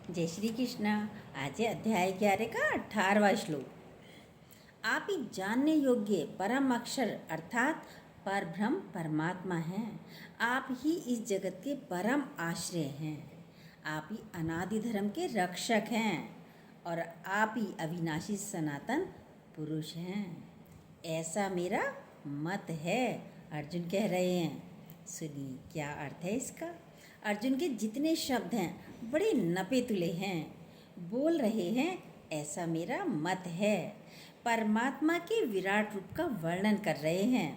जय श्री कृष्णा। आज है अध्याय 11 का 18वां श्लोक। आप ही जानने योग्य परम अक्षर अर्थात परब्रह्म परमात्मा हैं। आप ही इस जगत के परम आश्रय हैं। आप ही अनादि धर्म के रक्षक हैं और आप ही अविनाशी सनातन पुरुष हैं। ऐसा मेरा मत है, अर्जुन कह रहे हैं। सुनिए क्या अर्थ है इसका। अर्जुन के जितने शब्द हैं बड़े नपे तुले हैं। बोल रहे हैं ऐसा मेरा मत है। परमात्मा के विराट रूप का वर्णन कर रहे हैं।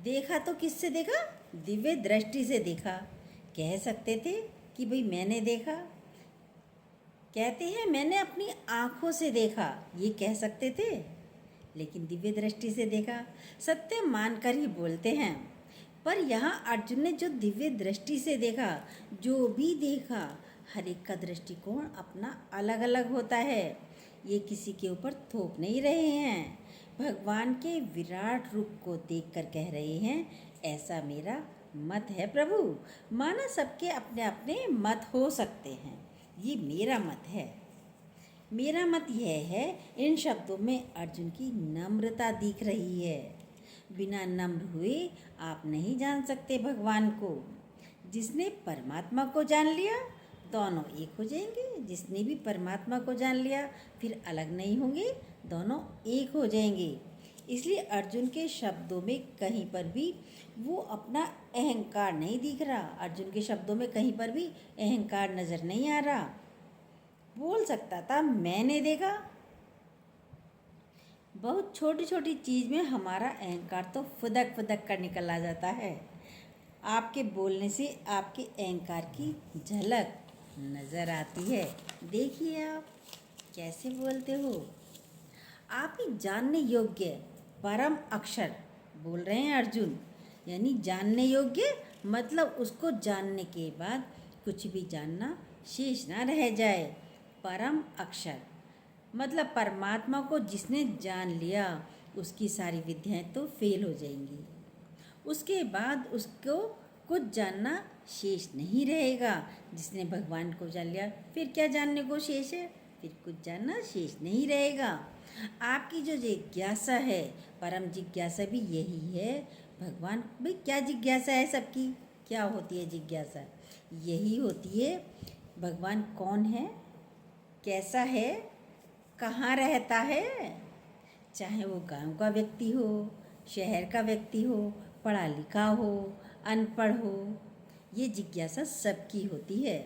देखा तो किससे देखा? दिव्य दृष्टि से देखा। कह सकते थे कि भाई मैंने देखा, कहते हैं मैंने अपनी आँखों से देखा, ये कह सकते थे, लेकिन दिव्य दृष्टि से देखा। सत्य मानकर ही बोलते हैं। पर यहाँ अर्जुन ने जो दिव्य दृष्टि से देखा, जो भी देखा, हर एक का दृष्टिकोण अपना अलग अलग होता है। ये किसी के ऊपर थोप नहीं रहे हैं। भगवान के विराट रूप को देखकर कह रहे हैं ऐसा मेरा मत है प्रभु। माना सबके अपने अपने मत हो सकते हैं, ये मेरा मत है। मेरा मत यह है। इन शब्दों में अर्जुन की नम्रता दिख रही है। बिना नम्र हुए आप नहीं जान सकते भगवान को। जिसने परमात्मा को जान लिया दोनों एक हो जाएंगे। जिसने भी परमात्मा को जान लिया फिर अलग नहीं होंगे, दोनों एक हो जाएंगे। इसलिए अर्जुन के शब्दों में कहीं पर भी वो अपना अहंकार नहीं दिख रहा। अर्जुन के शब्दों में कहीं पर भी अहंकार नज़र नहीं आ रहा। बोल सकता था मैंने देखा। बहुत छोटी छोटी चीज़ में हमारा अहंकार तो फुदक फुदक कर निकल आ जाता है। आपके बोलने से आपके अहंकार की झलक नज़र आती है। देखिए आप कैसे बोलते हो। आप ही जानने योग्य परम अक्षर बोल रहे हैं अर्जुन। यानी जानने योग्य मतलब उसको जानने के बाद कुछ भी जानना शेष ना रह जाए। परम अक्षर मतलब परमात्मा को जिसने जान लिया उसकी सारी विद्याएं तो फेल हो जाएंगी। उसके बाद उसको कुछ जानना शेष नहीं रहेगा। जिसने भगवान को जान लिया फिर क्या जानने को शेष है? फिर कुछ जानना शेष नहीं रहेगा। आपकी जो जिज्ञासा है, परम जिज्ञासा भी यही है। भगवान भाई क्या जिज्ञासा है सबकी? क्या होती है जिज्ञासा? यही होती है भगवान कौन है, कैसा है, कहाँ रहता है। चाहे वो गांव का व्यक्ति हो, शहर का व्यक्ति हो, पढ़ा लिखा हो, अनपढ़ हो, ये जिज्ञासा सबकी होती है।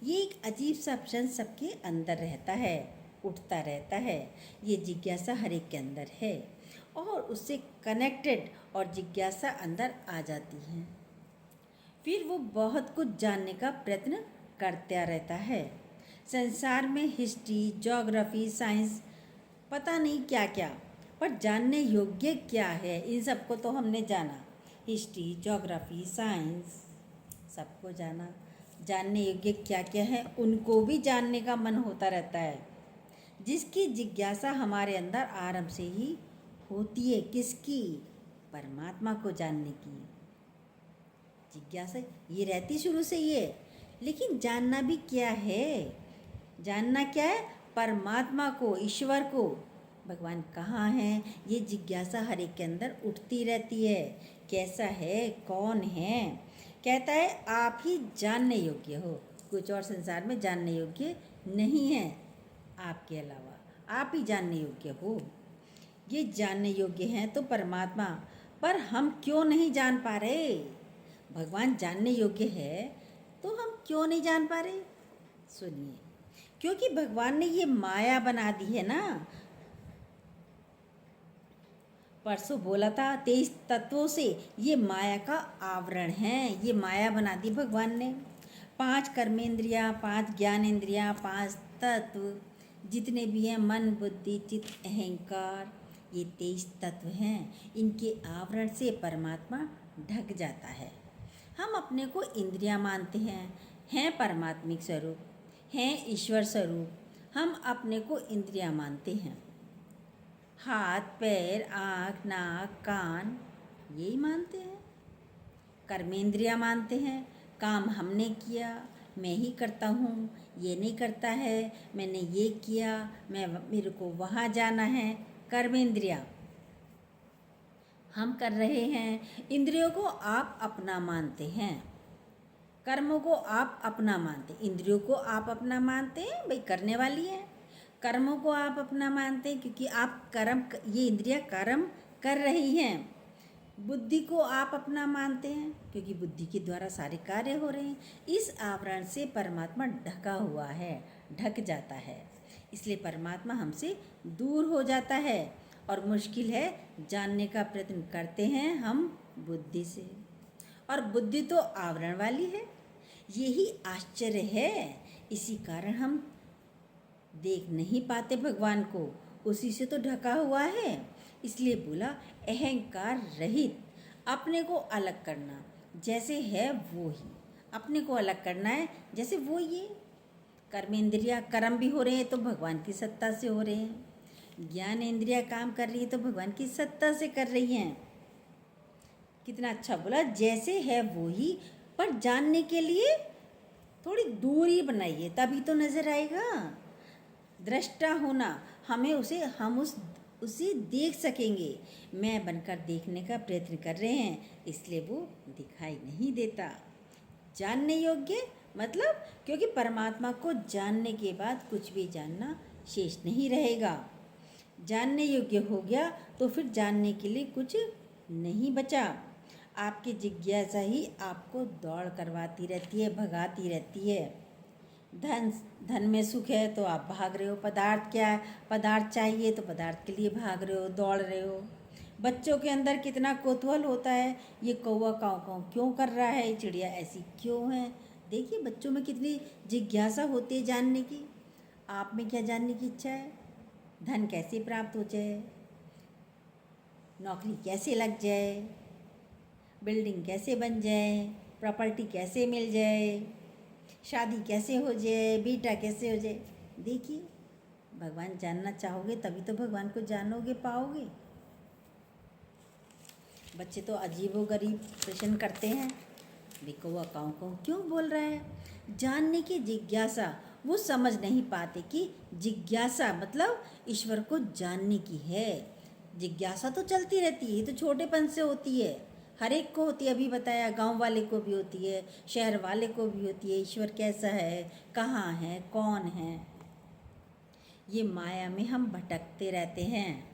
ये एक अजीब सा प्रश्न सबके अंदर रहता है, उठता रहता है। ये जिज्ञासा हर एक के अंदर है और उससे कनेक्टेड और जिज्ञासा अंदर आ जाती है। फिर वो बहुत कुछ जानने का प्रयत्न करता रहता है। संसार में हिस्ट्री, ज्योग्राफी, साइंस, पता नहीं क्या क्या, पर जानने योग्य क्या है इन सबको तो हमने जाना। हिस्ट्री, ज्योग्राफी, साइंस सबको जाना। जानने योग्य क्या क्या है उनको भी जानने का मन होता रहता है। जिसकी जिज्ञासा हमारे अंदर आरंभ से ही होती है। किसकी? परमात्मा को जानने की जिज्ञासा ये रहती शुरू से ही है। लेकिन जानना भी क्या है? जानना क्या है? परमात्मा को, ईश्वर को, भगवान कहाँ हैं, ये जिज्ञासा हर एक के अंदर उठती रहती है। कैसा है, कौन है? कहता है आप ही जानने योग्य हो। कुछ और संसार में जानने योग्य नहीं है आपके अलावा। आप ही जानने योग्य हो। ये जानने योग्य हैं तो परमात्मा, पर हम क्यों नहीं जान पा रहे? भगवान जानने योग्य है तो हम क्यों नहीं जान पा रहे? सुनिए, क्योंकि भगवान ने ये माया बना दी है ना। परसों बोला था 23 तत्वों से ये माया का आवरण है। ये माया बना दी भगवान ने। 5 कर्मेंद्रियाँ, 5 ज्ञानेंद्रियाँ, 5 तत्व जितने भी हैं, मन, बुद्धि, चित्त, अहंकार, ये 23 तत्व हैं। इनके आवरण से परमात्मा ढक जाता है। हम अपने को इंद्रियां मानते हैं परमात्मिक स्वरूप, हैं ईश्वर स्वरूप। हम अपने को इंद्रियां मानते हैं। हाथ, पैर, आँख, नाक, कान, यही मानते हैं। कर्मेंद्रियां मानते हैं, काम हमने किया, मैं ही करता हूँ, ये नहीं करता है, मैंने ये किया, मेरे को वहाँ जाना है। कर्मेंद्रिया हम कर रहे हैं, इंद्रियों को आप अपना मानते हैं, कर्मों को आप अपना मानते हैं। इंद्रियों को आप अपना मानते हैं, भाई करने वाली है। कर्मों को आप अपना मानते हैं क्योंकि आप कर्म, ये इंद्रियां कर्म कर रही हैं। बुद्धि को आप अपना मानते हैं क्योंकि बुद्धि के द्वारा सारे कार्य हो रहे हैं। इस आवरण से परमात्मा ढका हुआ है, ढक जाता है, इसलिए परमात्मा हमसे दूर हो जाता है और मुश्किल है जानने का प्रयत्न करते हैं हम बुद्धि से, और बुद्धि तो आवरण वाली है। यही आश्चर्य है, इसी कारण हम देख नहीं पाते भगवान को, उसी से तो ढका हुआ है। इसलिए बोला अहंकार रहित, अपने को अलग करना, जैसे है वो ही अपने को अलग करना है, जैसे वो ये कर्मेंद्रिया कर्म भी हो रहे हैं तो भगवान की सत्ता से हो रहे हैं, ज्ञान इंद्रिया काम कर रही है तो भगवान की सत्ता से कर रही हैं। कितना अच्छा बोला, जैसे है वो ही, पर जानने के लिए थोड़ी दूरी बनाइए तभी तो नजर आएगा। दृष्टा होना, हमें हम उसे देख सकेंगे। मैं बनकर देखने का प्रयत्न कर रहे हैं, इसलिए वो दिखाई नहीं देता। जानने योग्य मतलब, क्योंकि परमात्मा को जानने के बाद कुछ भी जानना शेष नहीं रहेगा। जानने योग्य हो गया तो फिर जानने के लिए कुछ नहीं बचा। आपकी जिज्ञासा ही आपको दौड़ करवाती रहती है, भगाती रहती है। धन में सुख है तो आप भाग रहे हो, पदार्थ क्या है, पदार्थ चाहिए तो पदार्थ के लिए भाग रहे हो, दौड़ रहे हो। बच्चों के अंदर कितना कौतूहल होता है, ये कौवा काँव काँव क्यों कर रहा है, ये चिड़िया ऐसी क्यों है। देखिए बच्चों में कितनी जिज्ञासा होती है जानने की। आप में क्या जानने की इच्छा है, धन कैसे प्राप्त हो जाए, नौकरी कैसे लग जाए, बिल्डिंग कैसे बन जाए, प्रॉपर्टी कैसे मिल जाए, शादी कैसे हो जाए, बेटा कैसे हो जाए। देखिए भगवान जानना चाहोगे तभी तो भगवान को जानोगे, पाओगे। बच्चे तो अजीबोगरीब प्रश्न करते हैं, भी कौवा काँव काँव क्यों बोल रहा है। जानने की जिज्ञासा, वो समझ नहीं पाते कि जिज्ञासा मतलब ईश्वर को जानने की है। जिज्ञासा तो चलती रहती है, ये तो छोटेपन से होती है, हर एक को होती है। अभी बताया, गांव वाले को भी होती है, शहर वाले को भी होती है। ईश्वर कैसा है, कहाँ है, कौन है, ये माया में हम भटकते रहते हैं।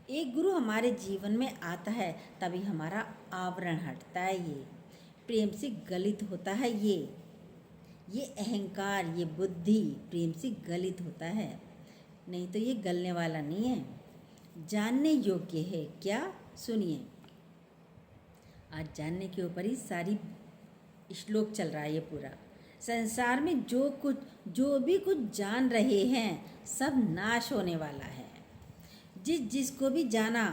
एक गुरु हमारे जीवन में आता है तभी हमारा आवरण हटता है, ये प्रेम से गलित होता है। ये अहंकार, ये बुद्धि प्रेम से गलित होता है, नहीं तो ये गलने वाला नहीं है, जानने योग्य है। क्या, सुनिए, आज जानने के ऊपर ही सारी श्लोक चल रहा है। ये पूरा संसार में जो भी कुछ जान रहे हैं सब नाश होने वाला है। जिसको भी जाना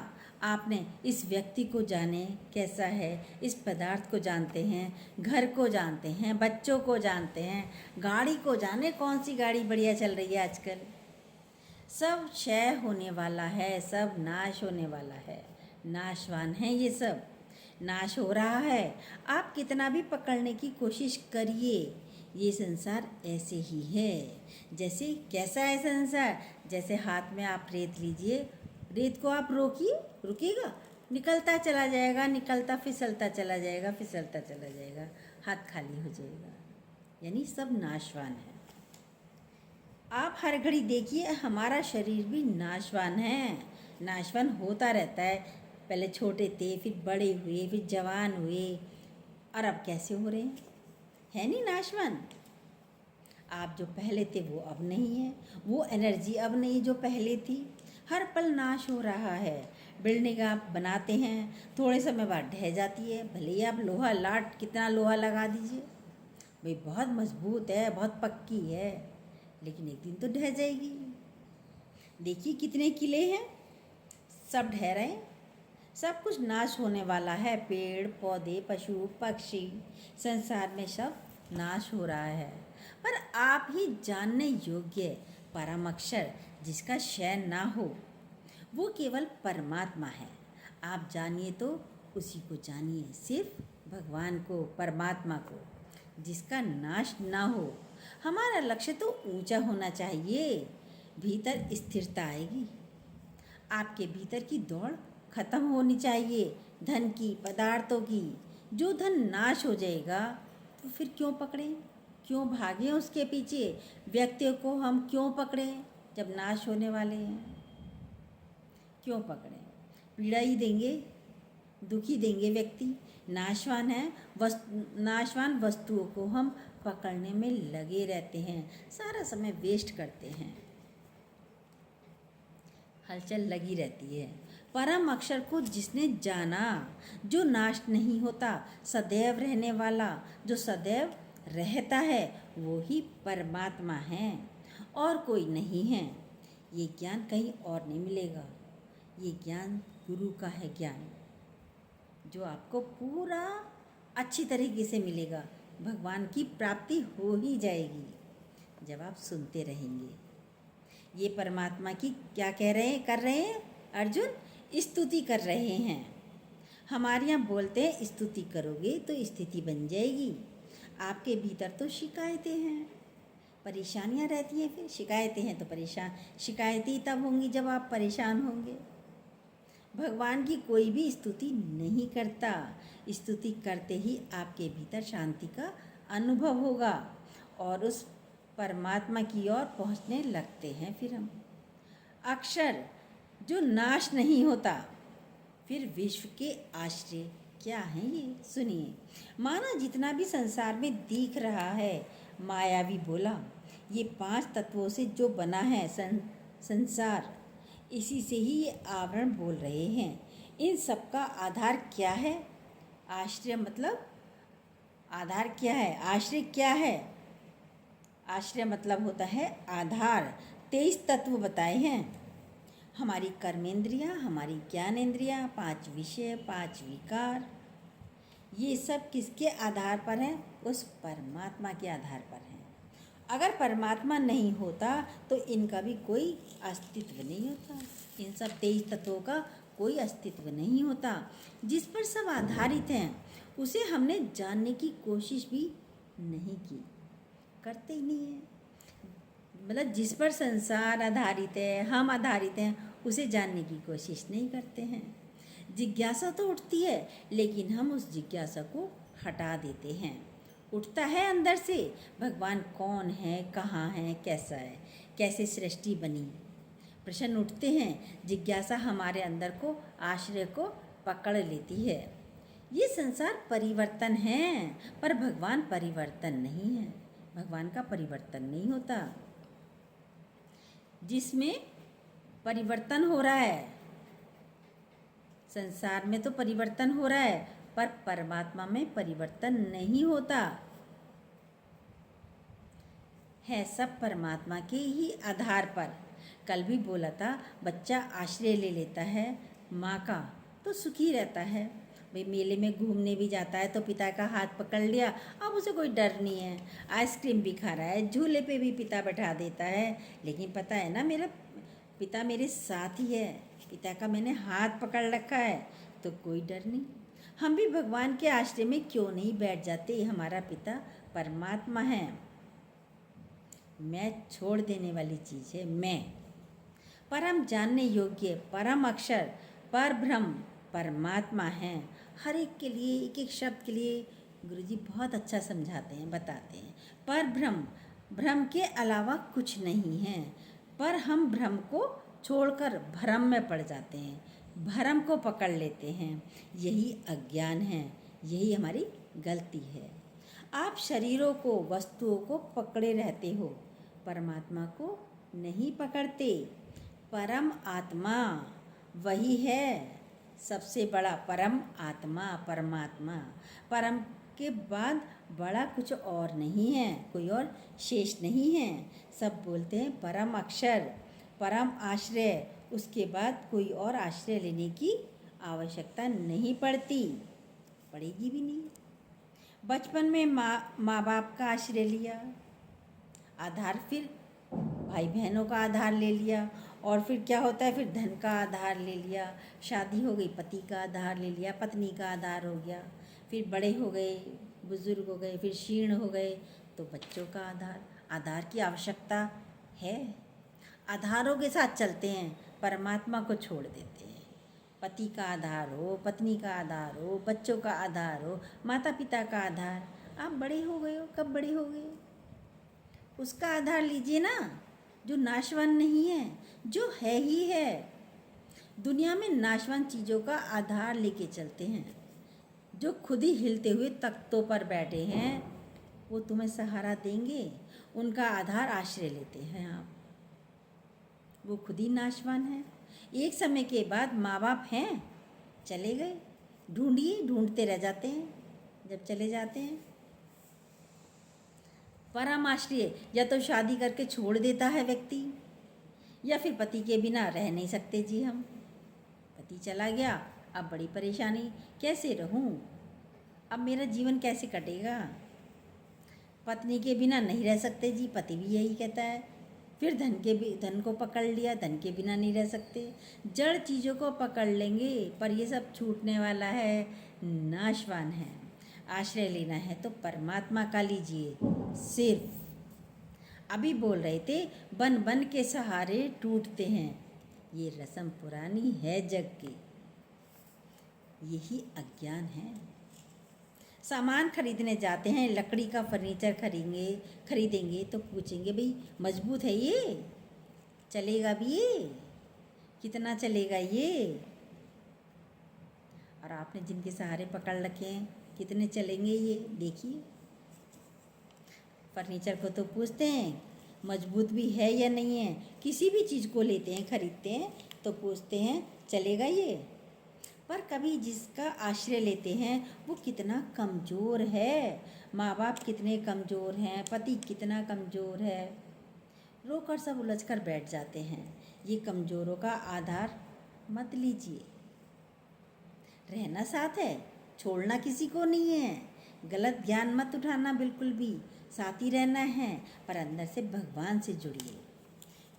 आपने, इस व्यक्ति को जाने कैसा है, इस पदार्थ को जानते हैं, घर को जानते हैं, बच्चों को जानते हैं, गाड़ी को जाने कौन सी गाड़ी बढ़िया चल रही है आजकल। सब क्षय होने वाला है, सब नाश होने वाला है, नाशवान है, ये सब नाश हो रहा है। आप कितना भी पकड़ने की कोशिश करिए, ये संसार ऐसे ही है। जैसे कैसा है संसार, जैसे हाथ में आप रेत लीजिए, रेत को आप रोकिए, रुकेगा, निकलता चला जाएगा, निकलता फिसलता चला जाएगा, फिसलता चला जाएगा, हाथ खाली हो जाएगा। यानी सब नाशवान है। आप हर घड़ी देखिए, हमारा शरीर भी नाशवान है, नाशवान होता रहता है। पहले छोटे थे, फिर बड़े हुए, फिर जवान हुए, और अब कैसे हो रहे हैं, है नहीं नाशवान। आप जो पहले थे वो अब नहीं है, वो एनर्जी अब नहीं जो पहले थी। हर पल नाश हो रहा है। बिल्डिंग आप बनाते हैं, थोड़े समय बाद ढह जाती है, भले ही आप लोहा लाट कितना लोहा लगा दीजिए, भाई बहुत मजबूत है, बहुत पक्की है, लेकिन एक दिन तो ढह जाएगी। देखिए कितने किले हैं, सब ढह रहे हैं, सब कुछ नाश होने वाला है। पेड़ पौधे, पशु पक्षी, संसार में सब नाश हो रहा है। पर आप ही जानने योग्य परम अक्षर, जिसका क्षय ना हो, वो केवल परमात्मा है। आप जानिए तो उसी को जानिए, सिर्फ भगवान को, परमात्मा को, जिसका नाश ना हो। हमारा लक्ष्य तो ऊंचा होना चाहिए। भीतर स्थिरता आएगी। आपके भीतर की दौड़ खत्म होनी चाहिए, धन की, पदार्थों की। जो धन नाश हो जाएगा तो फिर क्यों पकड़ें, क्यों भागें उसके पीछे? व्यक्तियों को हम क्यों पकड़ें जब नाश होने वाले हैं? क्यों पकड़ें? पीड़ा ही देंगे, दुखी देंगे व्यक्ति। नाशवान है नाशवान वस्तुओं को हम पकड़ने में लगे रहते हैं, सारा समय वेस्ट करते हैं। हलचल लगी रहती है। परम अक्षर को जिसने जाना, जो नाश नहीं होता, सदैव रहने वाला, जो सदैव रहता है, वो ही परमात्मा है और कोई नहीं है। ये ज्ञान कहीं और नहीं मिलेगा। ये ज्ञान गुरु का है ज्ञान, जो आपको पूरा अच्छी तरीके से मिलेगा। भगवान की प्राप्ति हो ही जाएगी जब आप सुनते रहेंगे। ये परमात्मा की क्या कर रहे हैं अर्जुन? स्तुति कर रहे हैं। हमारे यहाँ बोलते हैं स्तुति करोगे तो स्थिति बन जाएगी। आपके भीतर तो शिकायतें हैं, परेशानियाँ रहती हैं। फिर शिकायतें हैं तो शिकायतें तब होंगी जब आप परेशान होंगे। भगवान की कोई भी स्तुति नहीं करता। स्तुति करते ही आपके भीतर शांति का अनुभव होगा और उस परमात्मा की ओर पहुँचने लगते हैं। फिर हम अक्षर जो नाश नहीं होता, फिर विश्व के आश्रय क्या हैं ये सुनिए। माना जितना भी संसार में दिख रहा है, मायावी बोला, ये 5 तत्वों से जो बना है संसार, इसी से ही ये आवरण बोल रहे हैं। इन सब का आधार क्या है? आश्रय मतलब आधार क्या है? आश्रय क्या है? आश्रय मतलब होता है आधार। 23 तत्व बताए हैं। हमारी कर्मेंद्रियाँ, हमारी ज्ञानेंद्रियाँ, 5 विषय, 5 विकार, ये सब किसके आधार पर हैं? उस परमात्मा के आधार पर हैं। अगर परमात्मा नहीं होता तो इनका भी कोई अस्तित्व नहीं होता। इन सब 23 तत्वों का कोई अस्तित्व नहीं होता। जिस पर सब आधारित हैं उसे हमने जानने की कोशिश भी नहीं की, करते ही नहीं है। मतलब जिस पर संसार आधारित है, हम आधारित हैं, उसे जानने की कोशिश नहीं करते हैं। जिज्ञासा तो उठती है, लेकिन हम उस जिज्ञासा को हटा देते हैं। उठता है अंदर से, भगवान कौन है, कहाँ है, कैसा है, कैसे सृष्टि बनी, प्रश्न उठते हैं। जिज्ञासा हमारे अंदर को, आश्रय को पकड़ लेती है। ये संसार परिवर्तन है, पर भगवान परिवर्तन नहीं है। भगवान का परिवर्तन नहीं होता। जिसमें परिवर्तन हो रहा है, संसार में तो परिवर्तन हो रहा है, पर परमात्मा में परिवर्तन नहीं होता है। सब परमात्मा के ही आधार पर। कल भी बोला था, बच्चा आश्रय ले लेता है माँ का तो सुखी रहता है। भाई मेले में घूमने भी जाता है तो पिता का हाथ पकड़ लिया, अब उसे कोई डर नहीं है। आइसक्रीम भी खा रहा है, झूले पे भी पिता बैठा देता है, लेकिन पता है ना मेरा पिता मेरे साथ ही है, पिता का मैंने हाथ पकड़ रखा है, तो कोई डर नहीं। हम भी भगवान के आश्रय में क्यों नहीं बैठ जाते? हमारा पिता परमात्मा है। मैं छोड़ देने वाली चीज़ है। मैं परम जानने योग्य, परम अक्षर, पर ब्रह्म परमात्मा है। हर एक के लिए, एक एक शब्द के लिए गुरुजी बहुत अच्छा समझाते हैं, बताते हैं। पर ब्रह्म, भ्रम के अलावा कुछ नहीं है। पर हम भ्रम को छोड़कर भ्रम में पड़ जाते हैं, भ्रम को पकड़ लेते हैं। यही अज्ञान है, यही हमारी गलती है। आप शरीरों को, वस्तुओं को पकड़े रहते हो, परमात्मा को नहीं पकड़ते। परम आत्मा वही है सबसे बड़ा, परम आत्मा, परमात्मा। परम के बाद बड़ा कुछ और नहीं है, कोई और शेष नहीं है। सब बोलते हैं परम अक्षर, परम आश्रय, उसके बाद कोई और आश्रय लेने की आवश्यकता नहीं पड़ती, पड़ेगी भी नहीं। बचपन में माँ बाप का आश्रय लिया, आधार, फिर भाई बहनों का आधार ले लिया, और फिर क्या होता है, फिर धन का आधार ले लिया, शादी हो गई पति का आधार ले लिया, पत्नी का आधार हो गया, फिर बड़े हो गए, बुजुर्ग हो गए, फिर शीर्ण हो गए तो बच्चों का आधार। आधार की आवश्यकता है। आधारों के साथ चलते हैं, परमात्मा को छोड़ देते हैं। पति का आधार हो, पत्नी का आधार हो, बच्चों का आधार हो, माता पिता का आधार। आप बड़े हो गए हो, कब बड़े हो गए? उसका आधार लीजिए ना, जो नाशवान नहीं है, जो है ही है। दुनिया में नाशवान चीज़ों का आधार लेके चलते हैं। जो खुद ही हिलते हुए तख्तों पर बैठे हैं, वो तुम्हें सहारा देंगे। उनका आधार आश्रय लेते हैं आप। वो खुद ही नाशवान है। एक समय के बाद माँ बाप हैं, चले गए, ढूंढिए, ढूंढते रह जाते हैं जब चले जाते हैं। परम आश्रय या तो शादी करके छोड़ देता है व्यक्ति, या फिर पति के बिना रह नहीं सकते जी हम। पति चला गया, अब बड़ी परेशानी, कैसे रहूं, अब मेरा जीवन कैसे कटेगा। पत्नी के बिना नहीं रह सकते जी, पति भी यही कहता है। फिर धन को पकड़ लिया, धन के बिना नहीं रह सकते। जड़ चीज़ों को पकड़ लेंगे, पर ये सब छूटने वाला है, नाशवान है। आश्रय लेना है तो परमात्मा का लीजिए। सिर्फ अभी बोल रहे थे, बन बन के सहारे टूटते हैं। ये रस्म पुरानी है जग की, यही अज्ञान है। सामान खरीदने जाते हैं, लकड़ी का फर्नीचर खरीदेंगे तो पूछेंगे, भाई मजबूत है ये, चलेगा भी ये, कितना चलेगा ये। और आपने जिनके सहारे पकड़ रखे हैं, कितने चलेंगे ये, देखिए। फर्नीचर को तो पूछते हैं मजबूत भी है या नहीं है। किसी भी चीज़ को लेते हैं, खरीदते हैं तो पूछते हैं चलेगा ये। पर कभी जिसका आश्रय लेते हैं वो कितना कमज़ोर है, माँ बाप कितने कमज़ोर हैं, पति कितना कमज़ोर है, रोकर सब उलझ कर बैठ जाते हैं। ये कमज़ोरों का आधार मत लीजिए। रहना साथ है, छोड़ना किसी को नहीं है। गलत ज्ञान मत उठाना बिल्कुल भी, साथ ही रहना है, पर अंदर से भगवान से जुड़िए।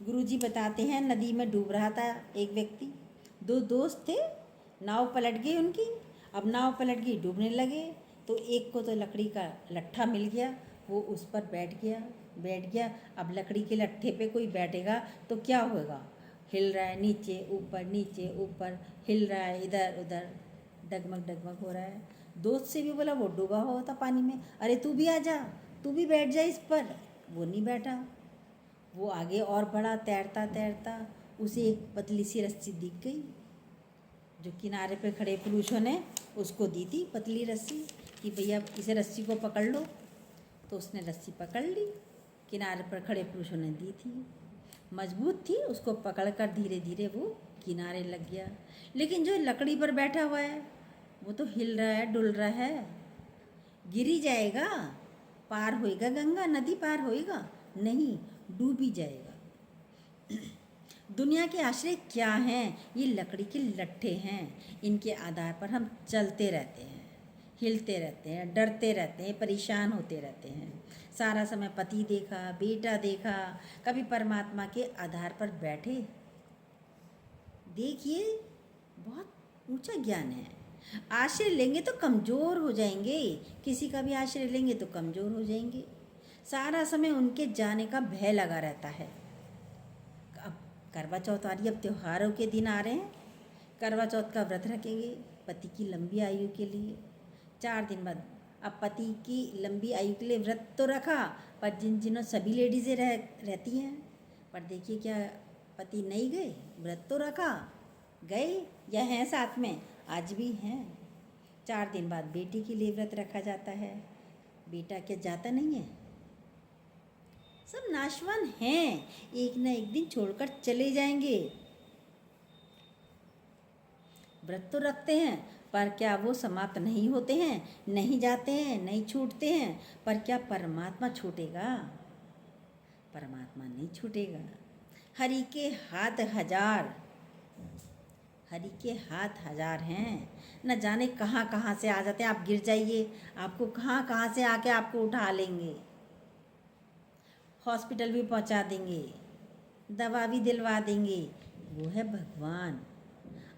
गुरुजी बताते हैं, नदी में डूब रहा था एक व्यक्ति। दो दोस्त थे, नाव पलट गई उनकी। अब नाव पलट गई, डूबने लगे। तो एक को तो लकड़ी का लट्ठा मिल गया, वो उस पर बैठ गया। अब लकड़ी के लट्ठे पे कोई बैठेगा तो क्या होगा, हिल रहा है, नीचे ऊपर हिल रहा है, इधर उधर डगमग हो रहा है। दोस्त से भी बोला, वो डूबा हुआ था पानी में, अरे तू भी आ जा, तू भी बैठ जा इस पर। वो नहीं बैठा। वो आगे और बढ़ा, तैरता उसे एक पतली सी रस्सी दिख गई, जो किनारे पे खड़े पुरुषों ने उसको दी थी, पतली रस्सी, कि भैया इसे रस्सी को पकड़ लो। तो उसने रस्सी पकड़ ली, किनारे पर खड़े पुरुषों ने दी थी, मजबूत थी, उसको पकड़कर धीरे धीरे वो किनारे लग गया। लेकिन जो लकड़ी पर बैठा हुआ है वो तो हिल रहा है, डुल रहा है, गिरी जाएगा, पार होएगा गंगा, नदी पार होएगा नहीं, डूब ही जाएगा। दुनिया के आश्रय क्या हैं? ये लकड़ी के लट्ठे हैं। इनके आधार पर हम चलते रहते हैं, हिलते रहते हैं, डरते रहते हैं, परेशान होते रहते हैं। सारा समय पति देखा, बेटा देखा, कभी परमात्मा के आधार पर बैठे। देखिए, बहुत ऊंचा ज्ञान है। आश्रय लेंगे तो कमज़ोर हो जाएंगे, किसी का भी आश्रय लेंगे तो कमज़ोर हो जाएंगे। सारा समय उनके जाने का भय लगा रहता है। अब करवा चौथ आ रही है, अब त्योहारों के दिन आ रहे हैं। करवा चौथ का व्रत रखेंगे पति की लंबी आयु के लिए। 4 दिन बाद अब पति की लंबी आयु के लिए व्रत तो रखा, पर जिनों सभी लेडीज़ें रहती हैं, पर देखिए क्या पति नहीं गए, व्रत तो रखा, गए या हैं साथ में, आज भी हैं। 4 दिन बाद बेटी के लिए व्रत रखा जाता है, बेटा क्या जाता नहीं है? सब नाशवान हैं, एक न एक दिन छोड़कर चले जाएंगे। व्रत तो रखते हैं, पर क्या वो समाप्त नहीं होते हैं, नहीं जाते हैं, नहीं छूटते हैं? पर क्या परमात्मा छूटेगा? परमात्मा नहीं छूटेगा। हरि के हाथ हजार हैं, न जाने कहाँ कहाँ से आ जाते हैं। आप गिर जाइए, आपको कहाँ कहाँ से आके आपको उठा लेंगे, हॉस्पिटल भी पहुंचा देंगे, दवा भी दिलवा देंगे। वो है भगवान,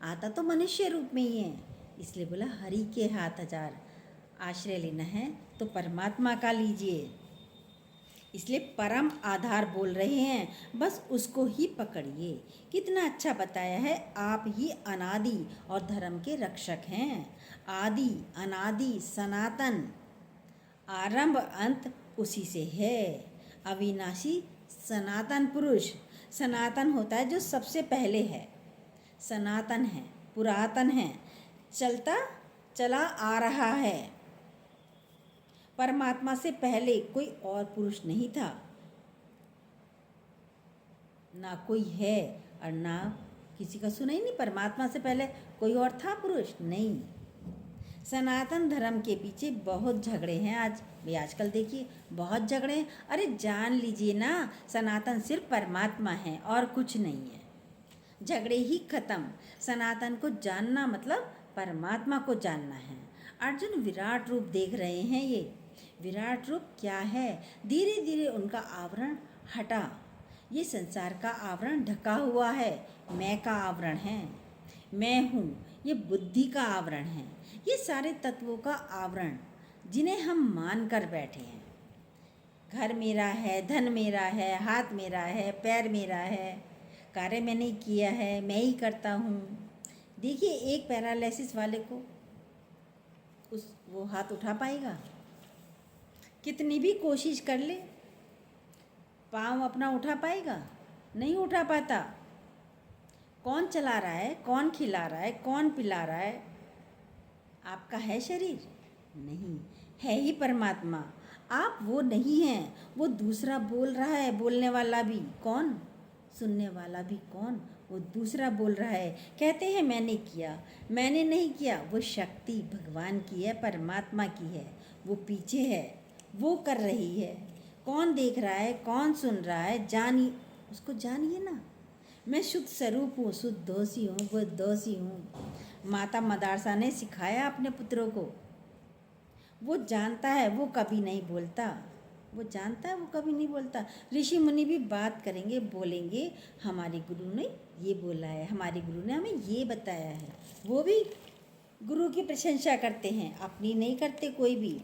आता तो मनुष्य रूप में ही है, इसलिए बोला हरि के हाथ हजार। आश्रय लेना है तो परमात्मा का लीजिए। इसलिए परम आधार बोल रहे हैं, बस उसको ही पकड़िए। कितना अच्छा बताया है, आप ही अनादि और धर्म के रक्षक हैं। आदि, अनादि, सनातन, आरंभ अंत उसी से है। अविनाशी सनातन पुरुष। सनातन होता है जो सबसे पहले है, सनातन है, पुरातन है, चलता चला आ रहा है। परमात्मा से पहले कोई और पुरुष नहीं था, ना कोई है और ना किसी का सुना ही नहीं। परमात्मा से पहले कोई और था पुरुष? नहीं। सनातन धर्म के पीछे बहुत झगड़े हैं आज भी, आजकल देखिए बहुत झगड़े हैं। अरे जान लीजिए ना, सनातन सिर्फ परमात्मा है और कुछ नहीं है। झगड़े ही खत्म। सनातन को जानना मतलब परमात्मा को जानना है। अर्जुन विराट रूप देख रहे हैं, ये विराट रूप क्या है? धीरे धीरे उनका आवरण हटा। ये संसार का आवरण ढका हुआ है, मैं का आवरण है। मैं हूँ, ये बुद्धि का आवरण है। ये सारे तत्वों का आवरण जिन्हें हम मान कर बैठे हैं। घर मेरा है, धन मेरा है, हाथ मेरा है, पैर मेरा है, कार्य मैंने किया है, मैं ही करता हूँ। देखिए एक पैरालिसिस वाले को वो हाथ उठा पाएगा? कितनी भी कोशिश कर ले, पाँव अपना उठा पाएगा? नहीं उठा पाता। कौन चला रहा है, कौन खिला रहा है, कौन पिला रहा है? आपका है शरीर? नहीं है, ही परमात्मा। आप वो नहीं हैं, वो दूसरा बोल रहा है। बोलने वाला भी कौन, सुनने वाला भी कौन? वो दूसरा बोल रहा है। कहते हैं मैंने किया, मैंने नहीं किया। वो शक्ति भगवान की है, परमात्मा की है। वो पीछे है, वो कर रही है। कौन देख रहा है, कौन सुन रहा है? जानिए, उसको जानिए ना। मैं शुद्ध स्वरूप हूँ, शुद्ध दोषी हूँ, वो दोषी हूँ। माता मदारसा ने सिखाया अपने पुत्रों को। वो जानता है, वो कभी नहीं बोलता। वो जानता है, वो कभी नहीं बोलता। ऋषि मुनि भी बात करेंगे, बोलेंगे हमारे गुरु ने ये बोला है, हमारे गुरु ने हमें ये बताया है। वो भी गुरु की प्रशंसा करते हैं, अपनी नहीं करते कोई भी।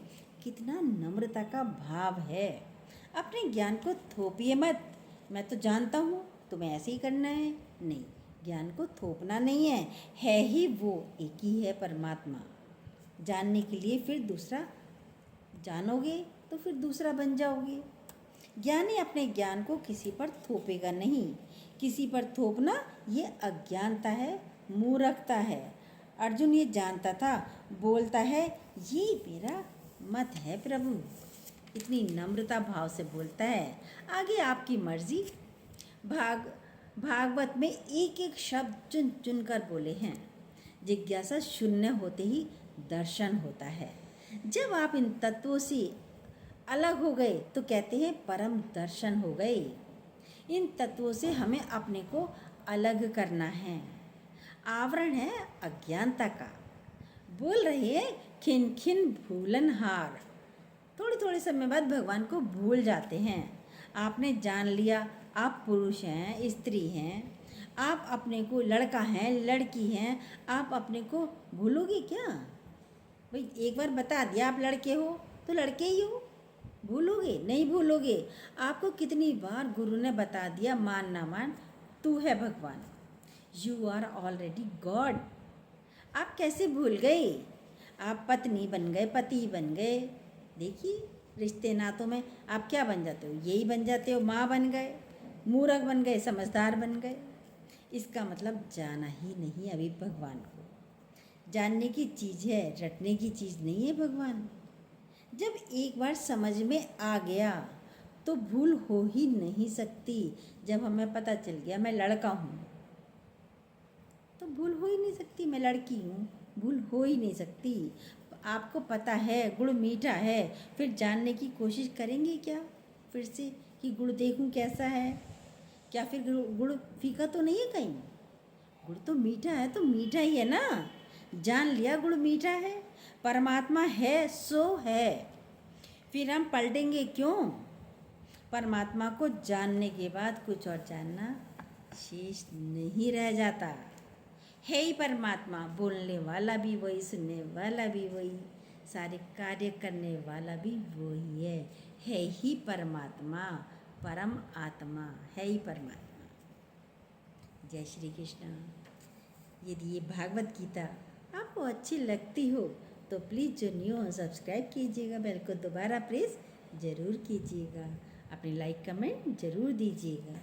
कितना नम्रता का भाव है। अपने ज्ञान को थोपिए मत। मैं तो जानता हूँ, तुम्हें ऐसे ही करना है। नहीं, ज्ञान को थोपना नहीं है ही वो एक ही है परमात्मा। जानने के लिए फिर दूसरा जानोगे तो फिर दूसरा बन जाओगे। ज्ञानी अपने ज्ञान को किसी पर थोपेगा नहीं। किसी पर थोपना ये अज्ञानता है, मूर्खता है। अर्जुन ये जानता था, बोलता है ये मेरा मत है प्रभु। इतनी नम्रता भाव से बोलता है। आगे आपकी मर्जी। भागवत में एक एक शब्द चुन चुन कर बोले हैं। जिज्ञासा शून्य होते ही दर्शन होता है। जब आप इन तत्वों से अलग हो गए तो कहते हैं परम दर्शन हो गए। इन तत्वों से हमें अपने को अलग करना है। आवरण है अज्ञानता का। बोल रहे हैं खिन खिन भूलनहार। थोड़े थोड़े समय बाद भगवान को भूल जाते हैं। आपने जान लिया आप पुरुष हैं, स्त्री हैं, आप अपने को लड़का हैं, लड़की हैं, आप अपने को भूलोगे क्या? भाई एक बार बता दिया आप लड़के हो तो लड़के ही हो। भूलोगे? नहीं भूलोगे। आपको कितनी बार गुरु ने बता दिया, मान ना मान तू है भगवान, यू आर ऑलरेडी गॉड। आप कैसे भूल गए? आप पत्नी बन गए, पति बन गए। देखिए रिश्ते नातों में आप क्या बन जाते हो? यही बन जाते हो, माँ बन गए, मूर्ख बन गए, समझदार बन गए। इसका मतलब जाना ही नहीं अभी भगवान को। जानने की चीज़ है, रटने की चीज़ नहीं है भगवान। जब एक बार समझ में आ गया तो भूल हो ही नहीं सकती। जब हमें पता चल गया मैं लड़का हूँ तो भूल हो ही नहीं सकती। मैं लड़की हूँ, भूल हो ही नहीं सकती। आपको पता है गुड़ मीठा है, फिर जानने की कोशिश करेंगे क्या फिर से कि गुड़ देखूं कैसा है? क्या फिर गुड़ फीका तो नहीं है कहीं? गुड़ तो मीठा है, तो मीठा ही है ना। जान लिया गुड़ मीठा है, परमात्मा है सो है। फिर हम पलटेंगे क्यों? परमात्मा को जानने के बाद कुछ और जानना शेष नहीं रह जाता। है ही परमात्मा, बोलने वाला भी वही, सुनने वाला भी वही, सारे कार्य करने वाला भी वही है। है ही परमात्मा, परम आत्मा है ही परमात्मा। जय श्री कृष्ण। यदि ये भागवत गीता आपको अच्छी लगती हो तो प्लीज़ जो न्यू हो सब्सक्राइब कीजिएगा, बेल को दोबारा प्रेस ज़रूर कीजिएगा, अपनी लाइक कमेंट ज़रूर दीजिएगा।